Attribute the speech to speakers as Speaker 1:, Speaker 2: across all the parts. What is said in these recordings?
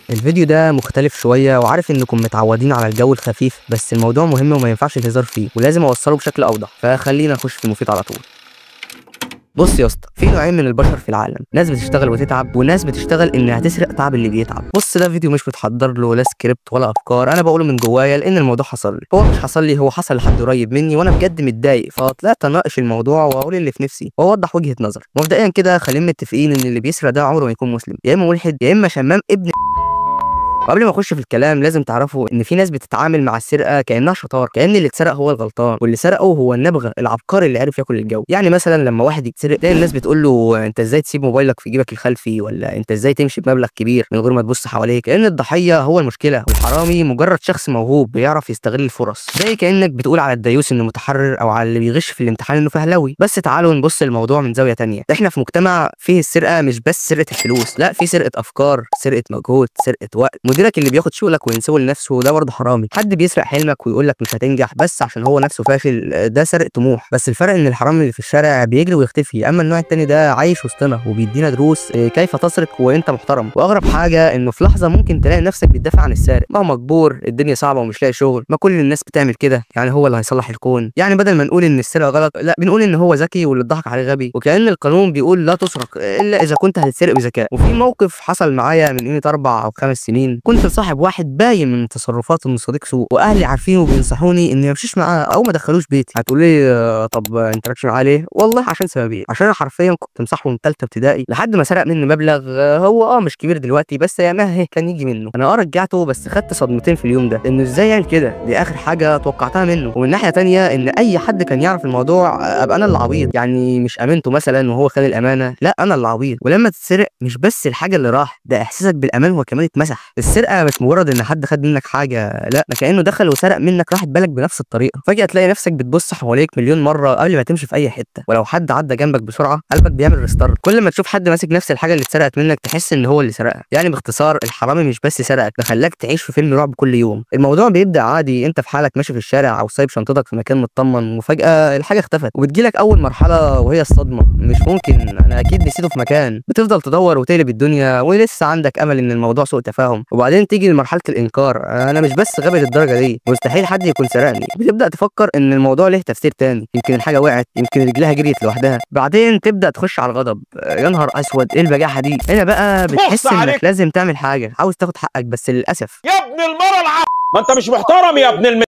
Speaker 1: الفيديو ده مختلف شوية وعارف انكم متعودين على الجو الخفيف، بس الموضوع مهم وما ينفعش الهزار فيه ولازم اوصله بشكل اوضح، فخلينا نخش في المفيد على طول. بص يا اسطى، في نوعين من البشر في العالم، ناس بتشتغل وتتعب وناس بتشتغل انها تسرق تعب اللي بيتعب. بص، ده فيديو مش متحضر له لا سكريبت ولا افكار، انا بقوله من جوايا لان الموضوع حصل لي. هو مش حصل لي، هو حصل لحد قريب مني وانا بجد متضايق، فطلعت اناقش الموضوع واقول اللي في نفسي واوضح وجهة نظر. مبدئيا كده خلينا متفقين ان اللي بيسرق ده عمره ما يكون مسلم، يا اما ملحد يا اما شمام ابن. وقبل ما اخش في الكلام لازم تعرفوا ان في ناس بتتعامل مع السرقه كانها شطار، كان اللي اتسرق هو الغلطان واللي سرقه هو النبغه العبقري اللي عرف ياكل الجو. يعني مثلا لما واحد يتسرق تلاقي الناس بتقول له انت ازاي تسيب موبايلك في جيبك الخلفي، ولا انت ازاي تمشي بمبلغ كبير من غير ما تبص حواليك، لان الضحيه هو المشكله والحرامي مجرد شخص موهوب بيعرف يستغل الفرص. زي كانك بتقول على الديوس انه متحرر او على اللي بيغش في الامتحان انه فهلوي. بس تعالوا نبص الموضوع من زاويه تانية. احنا في مجتمع فيه السرقه مش بس سرقه الفلوس، لا، في سرقه افكار، سرقه مجهود، سرقه وقت. مديرك اللي بياخد شغلك وينسوه لنفسه ده برضه حرامي. حد بيسرق حلمك ويقول لك مش هتنجح بس عشان هو نفسه فاشل، ده سرق طموح. بس الفرق ان الحرامي اللي في الشارع بيجري ويختفي، اما النوع التاني ده عايش وسطنا وبيدينا دروس كيف تسرق وانت محترم. واغرب حاجه انه في لحظه ممكن تلاقي نفسك بتدافع عن السارق. ما هو مجبور، الدنيا صعبه ومش لاقي شغل، ما كل الناس بتعمل كده، يعني هو اللي هيصلح الكون؟ يعني بدل ما نقول ان السرقه غلط، لا، بنقول ان هو ذكي واللي اتضحك عليه غبي، وكأن القانون بيقول لا تسرق الا اذا كنت هتتسرق بذكاء. وفي موقف حصل معايا من قيمه 4 أو 5 سنين، كنت صاحب واحد باين من تصرفاته انه صديق سوء، واهلي عارفين وبينصحوني اني ما امشيش معاه او ما ادخلوش بيتي. هتقولي لي طب انت مالكش معاه ليه؟ والله عشان سببين. عشان انا حرفيا كنت مصاحبه من ثالثه ابتدائي لحد ما سرق مني مبلغ، هو مش كبير دلوقتي بس ياما كان يجي منه. انا رجعته بس خدت صدمتين في اليوم ده، انه ازاي يعمل كده، دي اخر حاجه توقعتها منه. ومن ناحيه تانية ان اي حد كان يعرف الموضوع ابقى انا اللي عبيط، يعني مش امنته مثلا وهو خان الامانه، لا، انا اللي عبيط. ولما تتسرق مش بس الحاجه اللي راح، ده احساسك بالامان هو كمان اتمسح. السرقه مش مجرد ان حد خد منك حاجه، لا، ده كانه دخل وسرق منك راحت بالك بنفس الطريقه. فجاه تلاقي نفسك بتبص حواليك مليون مره قبل ما تمشي في اي حته، ولو حد عدى جنبك بسرعه قلبك بيعمل ريستارت. كل ما تشوف حد ماسك نفس الحاجه اللي اتسرقت منك تحس ان هو اللي سرقها. يعني باختصار الحرامي مش بس سرقك، ده خلاك تعيش في فيلم رعب كل يوم. الموضوع بيبدا عادي، انت في حالك ماشي في الشارع او سايب شنطتك في مكان مطمن، وفجاه الحاجه اختفت، وبتجيلك اول مرحله وهي الصدمه. مش ممكن، انا اكيد نسيته في مكان. بتفضل تدور وتقلب الدنيا ولسه عندك امل ان الموضوع سوء تفاهم، وبعدين تيجي لمرحله الانكار، انا مش بس غبي للدرجه دي، مستحيل حد يكون سرقني. بتبدا تفكر ان الموضوع له تفسير تاني، يمكن الحاجه وقعت، يمكن رجلها جريت لوحدها. بعدين تبدا تخش على الغضب، يا نهار اسود ايه البجاحه دي. هنا بقى بتحس انك لازم تعمل حاجه، عاوز تاخد حقك، بس للاسف
Speaker 2: يا ابن المرة ما انت مش محترم يا ابن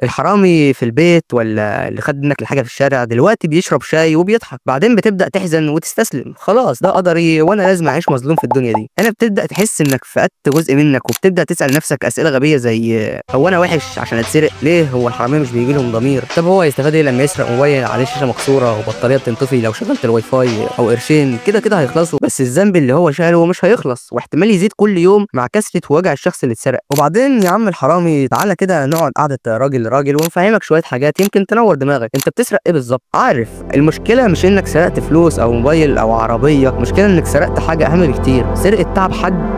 Speaker 1: الحرامي في البيت ولا اللي خد منك الحاجه في الشارع دلوقتي بيشرب شاي وبيضحك. بعدين بتبدا تحزن وتستسلم، خلاص ده قدري وانا لازم اعيش مظلوم في الدنيا دي. هنا بتبدا تحس انك فقدت جزء منك، وبتبدا تسال نفسك اسئله غبيه زي هو انا وحش عشان اتسرق؟ ليه هو الحراميه مش بيجي لهم ضمير؟ طب هو هيستفاد ايه لما يسرق موبايل عليه شاشه مكسوره وبطاريه بتنطفي لو شغلت الواي فاي، او قرشين كده كده هيخلصوا، بس الذنب اللي هو شاله مش هيخلص واحتمال يزيد كل يوم مع كثره وجع الشخص اللي اتسرق. وبعدين يا عم الحرامي تعالى كده نقعد قعده راجل لراجل ونفهمك شويه حاجات يمكن تنور دماغك. انت بتسرق ايه بالظبط؟ عارف المشكله مش انك سرقت فلوس او موبايل او عربيه، المشكله انك سرقت حاجه اهم بكتير، سرقه تعب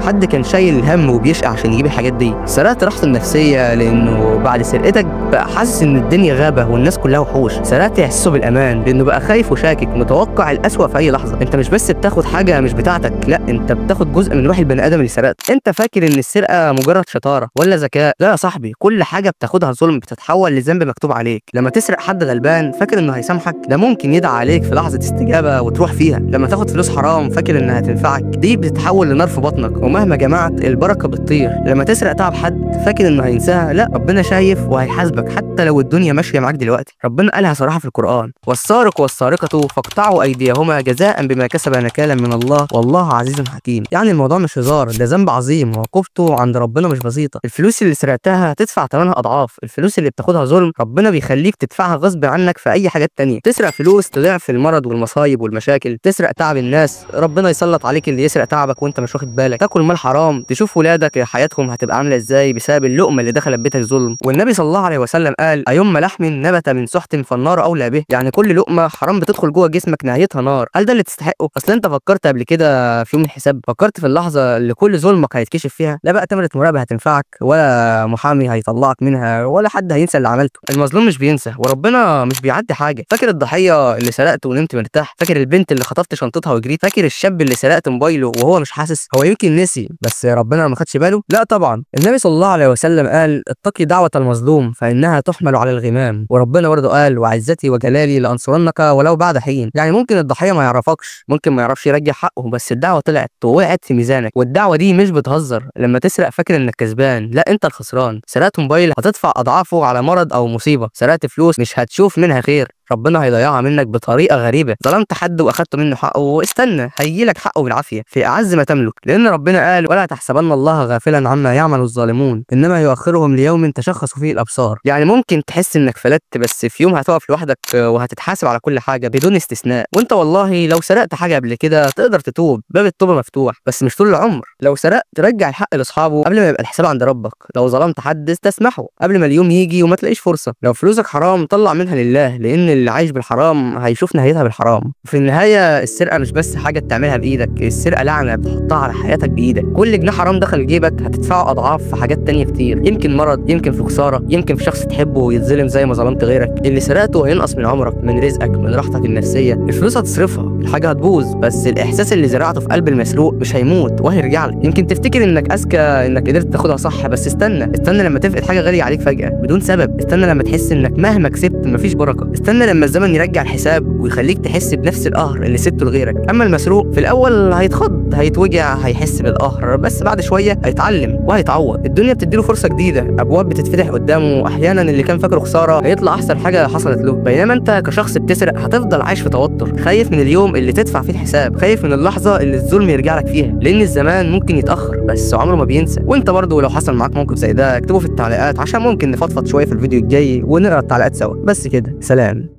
Speaker 1: حد كان شايل هم وبيشقى عشان يجيب الحاجات دي. سرقت راحته النفسيه لانه بعد سرقتك بقى حاسس ان الدنيا غابه والناس كلها وحوش. سرقت احساسه بالامان لانه بقى خايف وشاكك متوقع الاسوأ في اي لحظه. انت مش بس بتاخد حاجه مش بتاعتك، لا، انت بتاخد جزء من روح البني ادم اللي سرقت. انت فاكر ان السرقه مجرد شطاره ولا ذكاء؟ لا يا صاحبي، كل حاجه بتاخدها ظلم بتتحول لذنب مكتوب عليك. لما تسرق حد غلبان فاكر انه هيسامحك؟ ده ممكن يدعى عليك في لحظه استجابه وتروح فيها. لما تاخد فلوس حرام فاكر انها هتنفعك؟ دي بتتحول لنار في بطنك، ومهما جمعت البركه بتطير. لما تسرق تعب حد فاكر انه هينساها؟ لا، ربنا شايف وهيحاسبك حتى لو الدنيا ماشيه معاك دلوقتي. ربنا قالها صراحه في القران، والسارق والسارقه فاقطعوا ايديهما جزاء بما كسبا نكالا من الله والله عزيز حكيم. يعني الموضوع مش هزار، ده ذنب عظيم وعقوبته عند ربنا مش بسيطه. الفلوس اللي سرقتها هتدفع ثمنها اضعاف، الفلوس اللي بتاخدها ظلم ربنا بيخليك تدفعها غصب عنك في اي حاجات تانية. تسرق فلوس تضيع في المرض والمصايب والمشاكل، تسرق تعب الناس ربنا يسلط عليك اللي يسرق تعبك وانت مش واخد بالك. تاكل مال حرام تشوف ولادك حياتهم هتبقى عامله ازاي بسبب اللقمه اللي دخلت بيتك ظلم. والنبي صلى الله عليه وسلم قال: ايما لحم نبت من سحت فالنار اولى به. يعني كل لقمه حرام بتدخل جوه جسمك نهايتها نار. هل ده اللي تستحقه؟ اصل انت فكرت قبل كده في يوم الحساب؟ فكرت في اللحظه اللي كل ظلمك هيتكشف فيها؟ لا بقى كاميرا مراقبه هتنفعك، ولا محامي هيطلعك منها، ولا حد هينسى اللي عملته. المظلوم مش بينسى، وربنا مش بيعدي حاجه. فاكر الضحيه اللي سرقت ونمت مرتاح؟ فاكر البنت اللي خطفت شنطتها وجريت؟ فاكر الشاب اللي سرقت موبايله وهو مش حاسس؟ هو يمكن نسي بس ربنا ما خدش باله؟ لا طبعا. النبي صلى الله عليه وسلم قال: اتقي دعوه المظلوم فانها تحمل على الغمام. وربنا برضه قال: وعزتي وجلالي لانصرنك ولو بعد حين. يعني ممكن الضحيه ما يعرفكش، ممكن ما يعرفش يرجع حقه، بس الدعوه طلعت ووقعت في ميزانك. والدعوه دي مش بتهزر. لما تسرق فاكر انك كسبان، لا انت الخسران. سرقت موبايل هتدفع اضعافه على مرض او مصيبه. سرقت فلوس مش هتشوف منها خير، ربنا هيضيعها منك بطريقه غريبه. ظلمت حد واخدت منه حقه، واستنى هيجيلك حقه بالعافيه في اعز ما تملك. لان ربنا قال: ولا تحسبن الله غافلا عما يعمل الظالمون انما يؤخرهم ليوم تشخص فيه الابصار. يعني ممكن تحس انك فلتت، بس في يوم هتقف لوحدك وهتتحاسب على كل حاجه بدون استثناء. وانت والله لو سرقت حاجه قبل كده تقدر تتوب، باب التوبه مفتوح، بس مش طول العمر. لو سرقت ترجع الحق لاصحابه قبل ما يبقى الحساب عند ربك. لو ظلمت حد استسمحه قبل ما اليوم يجي وما تلاقيش فرصه. لو فلوسك حرام طلع منها لله، لان اللي عايش بالحرام هيشوف نهايتها بالحرام. وفي النهايه السرقه مش بس حاجه بتعملها بايدك، السرقه لعنه بتحطها على حياتك بايدك. كل جنيه حرام دخل جيبك هتدفعه اضعاف في حاجات تانية كتير، يمكن مرض، يمكن في خساره، يمكن في شخص تحبه ويتظلم زي ما ظلمت غيرك. اللي سرقته هينقص من عمرك، من رزقك، من راحتك النفسيه. الفلوس هتصرفها، الحاجه هتبوظ، بس الاحساس اللي زرعته في قلب المسروق مش هيموت وهيرجع لك. يمكن تفتكر انك اذكى، انك قدرت تاخدها صح، بس استنى لما تفقد حاجه غاليه عليك فجاه بدون سبب. استنى لما تحس انك مهما كسبت مفيش بركه. استنى لما الزمن يرجع الحساب ويخليك تحس بنفس القهر اللي سبته لغيرك. اما المسروق في الاول هيتخض، هيتوجع، هيحس بالقهر، بس بعد شويه هيتعلم وهيتعوض. الدنيا بتديله فرصه جديده، ابواب بتتفتح قدامه. احيانا اللي كان فاكره خساره هيطلع احسن حاجه حصلت له. بينما انت كشخص بتسرق هتفضل عايش في توتر، خايف من اليوم اللي تدفع فيه الحساب، خايف من اللحظه اللي الظلم يرجع لك فيها، لان الزمان ممكن يتاخر بس عمره ما بينسى. وانت برضه لو حصل معاك موقف زي ده اكتبه في التعليقات عشان ممكن نفضفض شويه في الفيديو الجاي ونقرا التعليقات سوا. بس كده، سلام.